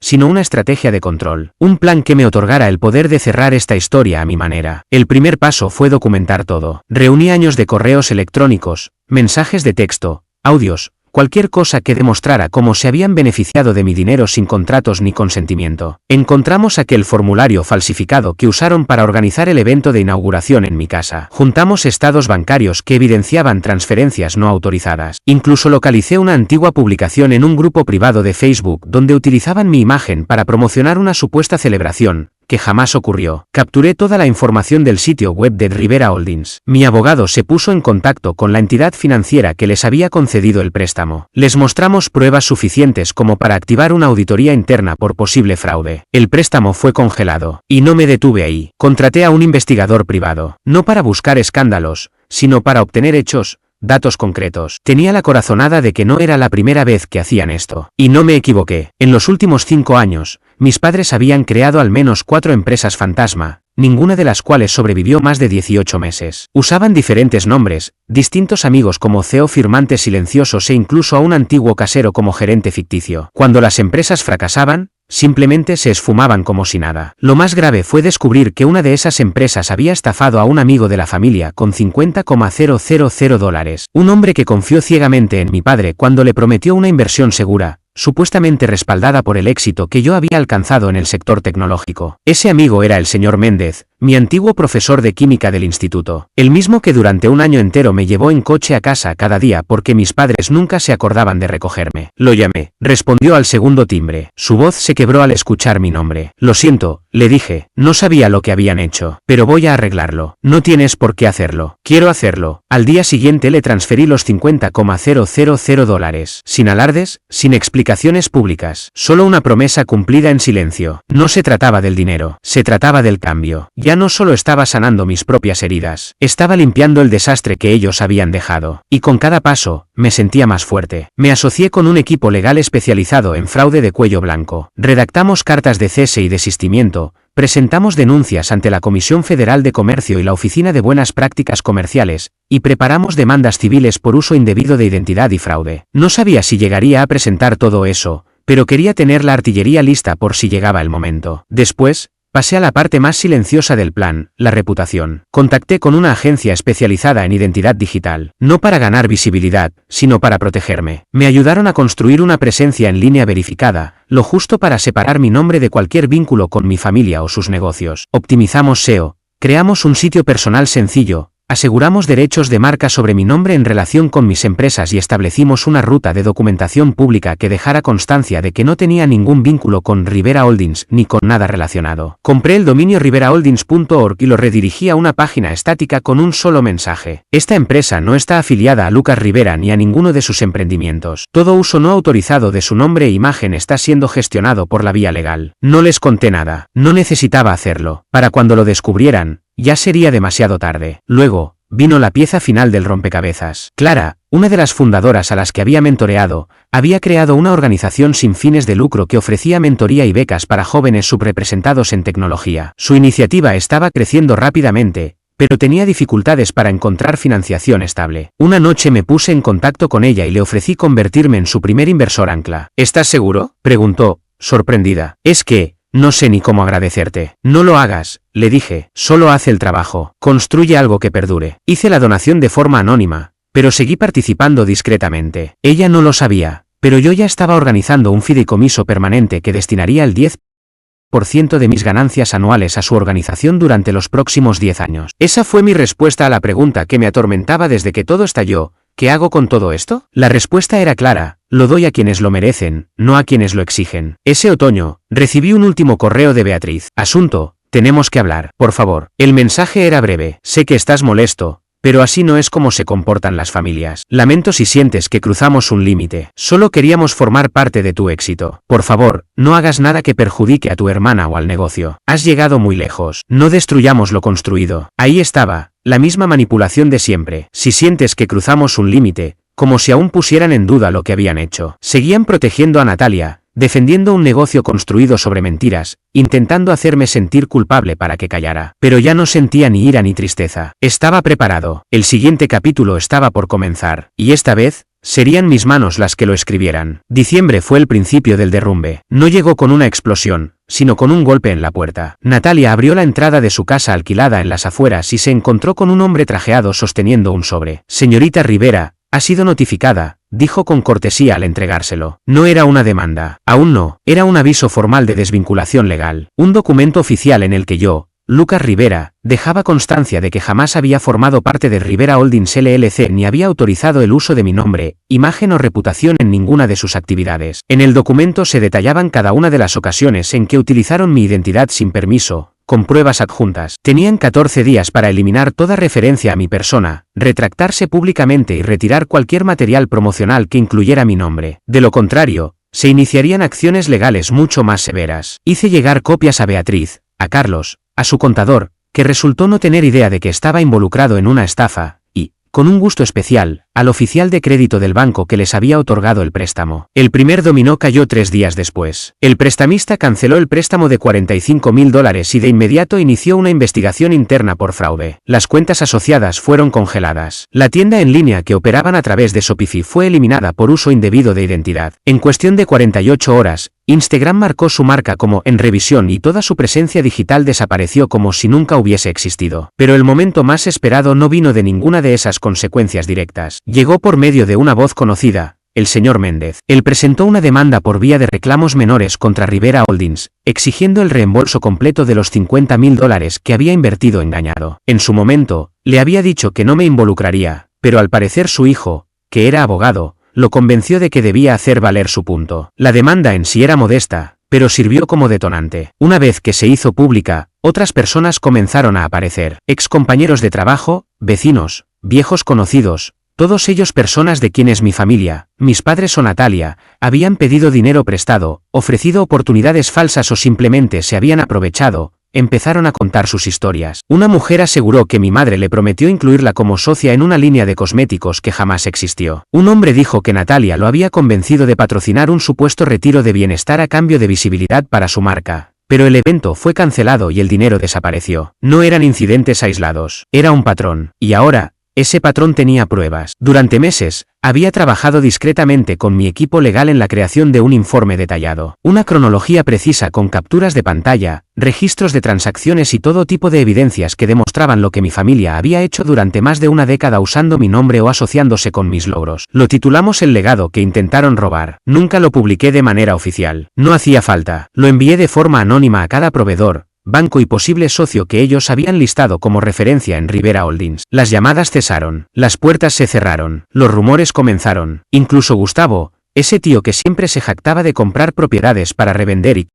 sino una estrategia de control, un plan que me otorgara el poder de cerrar esta historia a mi manera. El primer paso fue documentar todo. Reuní años de correos electrónicos, mensajes de texto, audios, cualquier cosa que demostrara cómo se habían beneficiado de mi dinero sin contratos ni consentimiento. Encontramos aquel formulario falsificado que usaron para organizar el evento de inauguración en mi casa. Juntamos estados bancarios que evidenciaban transferencias no autorizadas. Incluso localicé una antigua publicación en un grupo privado de Facebook donde utilizaban mi imagen para promocionar una supuesta celebración, que jamás ocurrió. Capturé toda la información del sitio web de Rivera Holdings. Mi abogado se puso en contacto con la entidad financiera que les había concedido el préstamo. Les mostramos pruebas suficientes como para activar una auditoría interna por posible fraude. El préstamo fue congelado. Y no me detuve ahí. Contraté a un investigador privado. No para buscar escándalos, sino para obtener hechos, datos concretos. Tenía la corazonada de que no era la primera vez que hacían esto. Y no me equivoqué. En los últimos 5 años, mis padres habían creado al menos 4 empresas fantasma, ninguna de las cuales sobrevivió más de 18 meses. Usaban diferentes nombres, distintos amigos como CEO, firmantes silenciosos e incluso a un antiguo casero como gerente ficticio. Cuando las empresas fracasaban, simplemente se esfumaban como si nada. Lo más grave fue descubrir que una de esas empresas había estafado a un amigo de la familia con $50,000. Un hombre que confió ciegamente en mi padre cuando le prometió una inversión segura, supuestamente respaldada por el éxito que yo había alcanzado en el sector tecnológico. Ese amigo era el señor Méndez, mi antiguo profesor de química del instituto, el mismo que durante un año entero me llevó en coche a casa cada día porque mis padres nunca se acordaban de recogerme. Lo llamé. Respondió al segundo timbre. Su voz se quebró al escuchar mi nombre. Lo siento, le dije, no sabía lo que habían hecho, pero voy a arreglarlo. No tienes por qué hacerlo. Quiero hacerlo. Al día siguiente le transferí los $50,000, sin alardes, sin explicaciones públicas, solo una promesa cumplida en silencio. No se trataba del dinero, se trataba del cambio. Ya no solo estaba sanando mis propias heridas, estaba limpiando el desastre que ellos habían dejado. Y con cada paso, me sentía más fuerte. Me asocié con un equipo legal especializado en fraude de cuello blanco. Redactamos cartas de cese y desistimiento, presentamos denuncias ante la Comisión Federal de Comercio y la Oficina de Buenas Prácticas Comerciales, y preparamos demandas civiles por uso indebido de identidad y fraude. No sabía si llegaría a presentar todo eso, pero quería tener la artillería lista por si llegaba el momento. Después, pasé a la parte más silenciosa del plan, la reputación. Contacté con una agencia especializada en identidad digital, no para ganar visibilidad, sino para protegerme. Me ayudaron a construir una presencia en línea verificada, lo justo para separar mi nombre de cualquier vínculo con mi familia o sus negocios. Optimizamos SEO, creamos un sitio personal sencillo, aseguramos derechos de marca sobre mi nombre en relación con mis empresas y establecimos una ruta de documentación pública que dejara constancia de que no tenía ningún vínculo con Rivera Holdings ni con nada relacionado. Compré el dominio riveraholdings.org y lo redirigí a una página estática con un solo mensaje. Esta empresa no está afiliada a Lucas Rivera ni a ninguno de sus emprendimientos. Todo uso no autorizado de su nombre e imagen está siendo gestionado por la vía legal. No les conté nada. No necesitaba hacerlo. Para cuando lo descubrieran, ya sería demasiado tarde. Luego, vino la pieza final del rompecabezas. Clara, una de las fundadoras a las que había mentoreado, había creado una organización sin fines de lucro que ofrecía mentoría y becas para jóvenes subrepresentados en tecnología. Su iniciativa estaba creciendo rápidamente, pero tenía dificultades para encontrar financiación estable. Una noche me puse en contacto con ella y le ofrecí convertirme en su primer inversor ancla. ¿Estás seguro?, preguntó, sorprendida. Es que no sé ni cómo agradecerte. No lo hagas, le dije, solo haz el trabajo. Construye algo que perdure. Hice la donación de forma anónima, pero seguí participando discretamente. Ella no lo sabía, pero yo ya estaba organizando un fideicomiso permanente que destinaría el 10% de mis ganancias anuales a su organización durante los próximos 10 años. Esa fue mi respuesta a la pregunta que me atormentaba desde que todo estalló. ¿Qué hago con todo esto? La respuesta era clara: lo doy a quienes lo merecen, no a quienes lo exigen. Ese otoño, recibí un último correo de Beatriz. Asunto: tenemos que hablar, por favor. El mensaje era breve. Sé que estás molesto, pero así no es como se comportan las familias. Lamento si sientes que cruzamos un límite. Solo queríamos formar parte de tu éxito. Por favor, no hagas nada que perjudique a tu hermana o al negocio. Has llegado muy lejos. No destruyamos lo construido. Ahí estaba, la misma manipulación de siempre. Si sientes que cruzamos un límite, como si aún pusieran en duda lo que habían hecho. Seguían protegiendo a Natalia, defendiendo un negocio construido sobre mentiras, intentando hacerme sentir culpable para que callara. Pero ya no sentía ni ira ni tristeza. Estaba preparado. El siguiente capítulo estaba por comenzar, y esta vez, serían mis manos las que lo escribieran. Diciembre fue el principio del derrumbe. No llegó con una explosión, sino con un golpe en la puerta. Natalia abrió la entrada de su casa alquilada en las afueras y se encontró con un hombre trajeado sosteniendo un sobre. Señorita Rivera, ha sido notificada, dijo con cortesía al entregárselo. No era una demanda. Aún no. Era un aviso formal de desvinculación legal. Un documento oficial en el que yo, Lucas Rivera, dejaba constancia de que jamás había formado parte de Rivera Holdings LLC ni había autorizado el uso de mi nombre, imagen o reputación en ninguna de sus actividades. En el documento se detallaban cada una de las ocasiones en que utilizaron mi identidad sin permiso, con pruebas adjuntas. Tenían 14 días para eliminar toda referencia a mi persona, retractarse públicamente y retirar cualquier material promocional que incluyera mi nombre. De lo contrario, se iniciarían acciones legales mucho más severas. Hice llegar copias a Beatriz, a Carlos, a su contador, que resultó no tener idea de que estaba involucrado en una estafa, y, con un gusto especial, al oficial de crédito del banco que les había otorgado el préstamo. El primer dominó cayó 3 días después. El prestamista canceló el préstamo de $45.000 y de inmediato inició una investigación interna por fraude. Las cuentas asociadas fueron congeladas. La tienda en línea que operaban a través de Shopify fue eliminada por uso indebido de identidad. En cuestión de 48 horas, Instagram marcó su marca como en revisión y toda su presencia digital desapareció como si nunca hubiese existido. Pero el momento más esperado no vino de ninguna de esas consecuencias directas. Llegó por medio de una voz conocida, el señor Méndez. Él presentó una demanda por vía de reclamos menores contra Rivera Holdings, exigiendo el reembolso completo de los $50.000 que había invertido engañado. En su momento, le había dicho que no me involucraría, pero al parecer su hijo, que era abogado, lo convenció de que debía hacer valer su punto. La demanda en sí era modesta, pero sirvió como detonante. Una vez que se hizo pública, otras personas comenzaron a aparecer. Excompañeros de trabajo, vecinos, viejos conocidos, todos ellos personas de quienes mi familia, mis padres o Natalia, habían pedido dinero prestado, ofrecido oportunidades falsas o simplemente se habían aprovechado. Empezaron a contar sus historias. Una mujer aseguró que mi madre le prometió incluirla como socia en una línea de cosméticos que jamás existió. Un hombre dijo que Natalia lo había convencido de patrocinar un supuesto retiro de bienestar a cambio de visibilidad para su marca. Pero el evento fue cancelado y el dinero desapareció. No eran incidentes aislados. Era un patrón. Y ahora, Ese patrón tenía pruebas. Durante meses, había trabajado discretamente con mi equipo legal en la creación de un informe detallado. Una cronología precisa con capturas de pantalla, registros de transacciones y todo tipo de evidencias que demostraban lo que mi familia había hecho durante más de una década usando mi nombre o asociándose con mis logros. Lo titulamos El legado que intentaron robar. Nunca lo publiqué de manera oficial. No hacía falta. Lo envié de forma anónima a cada proveedor, banco y posible socio que ellos habían listado como referencia en Rivera Holdings. Las llamadas cesaron, las puertas se cerraron, los rumores comenzaron. Incluso Gustavo, ese tío que siempre se jactaba de comprar propiedades para revender y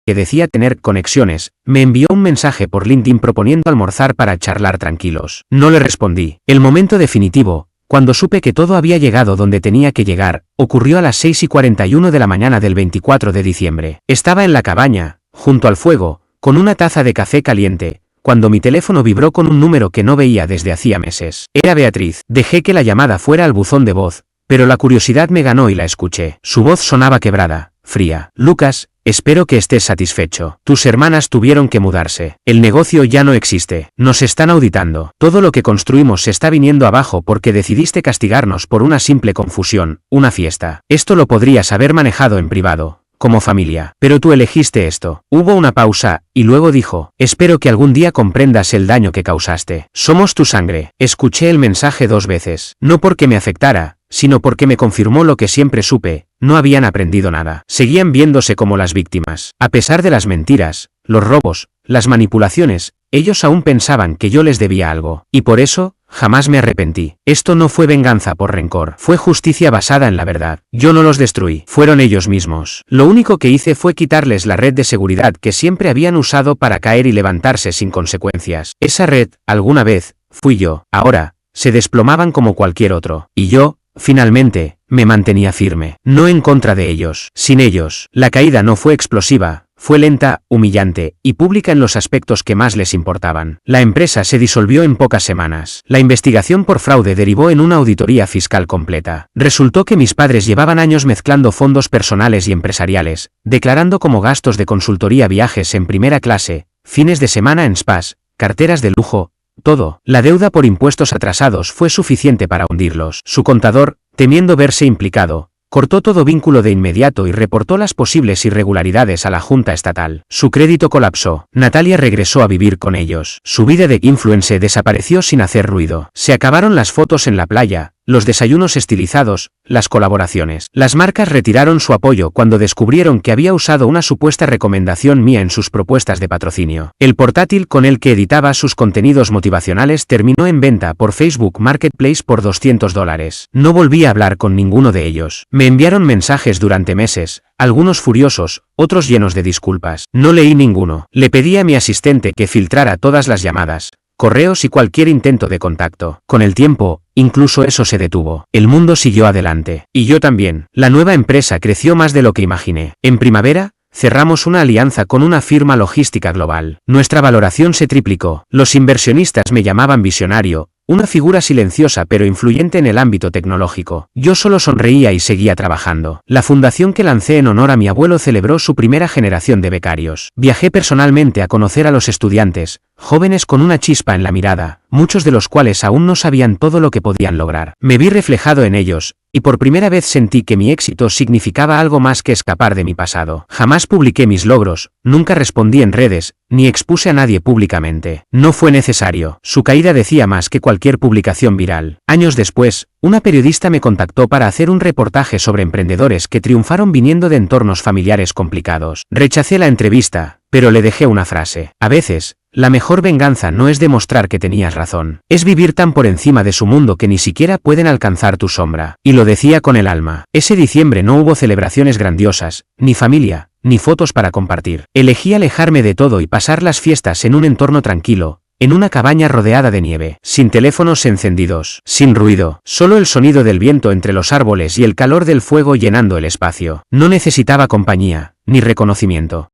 que decía tener conexiones, me envió un mensaje por LinkedIn proponiendo almorzar para charlar tranquilos. No le respondí. El momento definitivo, cuando supe que todo había llegado donde tenía que llegar, ocurrió a las 6:41 de la mañana del 24 de diciembre. Estaba en la cabaña, junto al fuego, con una taza de café caliente, cuando mi teléfono vibró con un número que no veía desde hacía meses. Era Beatriz. Dejé que la llamada fuera al buzón de voz, pero la curiosidad me ganó y la escuché. Su voz sonaba quebrada, fría. Lucas, espero que estés satisfecho. Tus hermanas tuvieron que mudarse. El negocio ya no existe. Nos están auditando. Todo lo que construimos se está viniendo abajo porque decidiste castigarnos por una simple confusión, una fiesta. Esto lo podrías haber manejado en privado, como familia. Pero tú elegiste esto. Hubo una pausa, y luego dijo, espero que algún día comprendas el daño que causaste. Somos tu sangre. Escuché el mensaje 2 veces. No porque me afectara, sino porque me confirmó lo que siempre supe, no habían aprendido nada. Seguían viéndose como las víctimas. A pesar de las mentiras, los robos, las manipulaciones, ellos aún pensaban que yo les debía algo. Y por eso, jamás me arrepentí. Esto no fue venganza por rencor. Fue justicia basada en la verdad. Yo no los destruí. Fueron ellos mismos. Lo único que hice fue quitarles la red de seguridad que siempre habían usado para caer y levantarse sin consecuencias. Esa red, alguna vez, fui yo. Ahora, se desplomaban como cualquier otro. Y yo, finalmente, me mantenía firme. No en contra de ellos. Sin ellos, la caída no fue explosiva. Fue lenta, humillante, y pública en los aspectos que más les importaban. La empresa se disolvió en pocas semanas. La investigación por fraude derivó en una auditoría fiscal completa. Resultó que mis padres llevaban años mezclando fondos personales y empresariales, declarando como gastos de consultoría viajes en primera clase, fines de semana en spas, carteras de lujo, todo. La deuda por impuestos atrasados fue suficiente para hundirlos. Su contador, temiendo verse implicado, cortó todo vínculo de inmediato y reportó las posibles irregularidades a la Junta Estatal. Su crédito colapsó. Natalia regresó a vivir con ellos. Su vida de influencer desapareció sin hacer ruido. Se acabaron las fotos en la playa, los desayunos estilizados, las colaboraciones. Las marcas retiraron su apoyo cuando descubrieron que había usado una supuesta recomendación mía en sus propuestas de patrocinio. El portátil con el que editaba sus contenidos motivacionales terminó en venta por Facebook Marketplace por $200. No volví a hablar con ninguno de ellos. Me enviaron mensajes durante meses, algunos furiosos, otros llenos de disculpas. No leí ninguno. Le pedí a mi asistente que filtrara todas las llamadas, correos y cualquier intento de contacto. Con el tiempo, incluso eso se detuvo. El mundo siguió adelante. Y yo también. La nueva empresa creció más de lo que imaginé. En primavera, cerramos una alianza con una firma logística global. Nuestra valoración se triplicó. Los inversionistas me llamaban visionario, una figura silenciosa pero influyente en el ámbito tecnológico. Yo solo sonreía y seguía trabajando. La fundación que lancé en honor a mi abuelo celebró su primera generación de becarios. Viajé personalmente a conocer a los estudiantes, jóvenes con una chispa en la mirada, muchos de los cuales aún no sabían todo lo que podían lograr. Me vi reflejado en ellos, y por primera vez sentí que mi éxito significaba algo más que escapar de mi pasado. Jamás publiqué mis logros, nunca respondí en redes, ni expuse a nadie públicamente. No fue necesario. Su caída decía más que cualquier publicación viral. Años después, una periodista me contactó para hacer un reportaje sobre emprendedores que triunfaron viniendo de entornos familiares complicados. Rechacé la entrevista, pero le dejé una frase. A veces, la mejor venganza no es demostrar que tenías razón. Es vivir tan por encima de su mundo que ni siquiera pueden alcanzar tu sombra. Y lo decía con el alma. Ese diciembre no hubo celebraciones grandiosas, ni familia, ni fotos para compartir. Elegí alejarme de todo y pasar las fiestas en un entorno tranquilo, en una cabaña rodeada de nieve, sin teléfonos encendidos, sin ruido, solo el sonido del viento entre los árboles y el calor del fuego llenando el espacio. No necesitaba compañía, ni reconocimiento.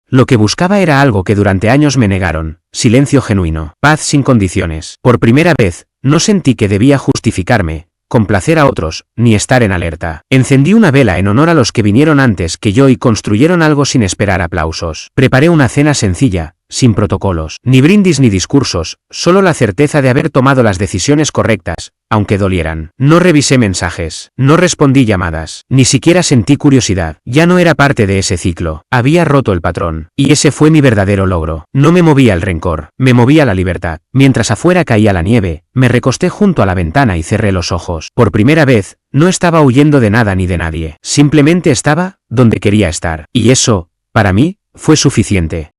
Lo que buscaba era algo que durante años me negaron, silencio genuino, paz sin condiciones. Por primera vez, no sentí que debía justificarme, complacer a otros, ni estar en alerta. Encendí una vela en honor a los que vinieron antes que yo y construyeron algo sin esperar aplausos. Preparé una cena sencilla, sin protocolos, ni brindis ni discursos, solo la certeza de haber tomado las decisiones correctas, aunque dolieran. No revisé mensajes, no respondí llamadas, ni siquiera sentí curiosidad. Ya no era parte de ese ciclo, había roto el patrón, y ese fue mi verdadero logro. No me movía el rencor, me movía la libertad. Mientras afuera caía la nieve, me recosté junto a la ventana y cerré los ojos. Por primera vez, no estaba huyendo de nada ni de nadie, simplemente estaba donde quería estar. Y eso, para mí, fue suficiente.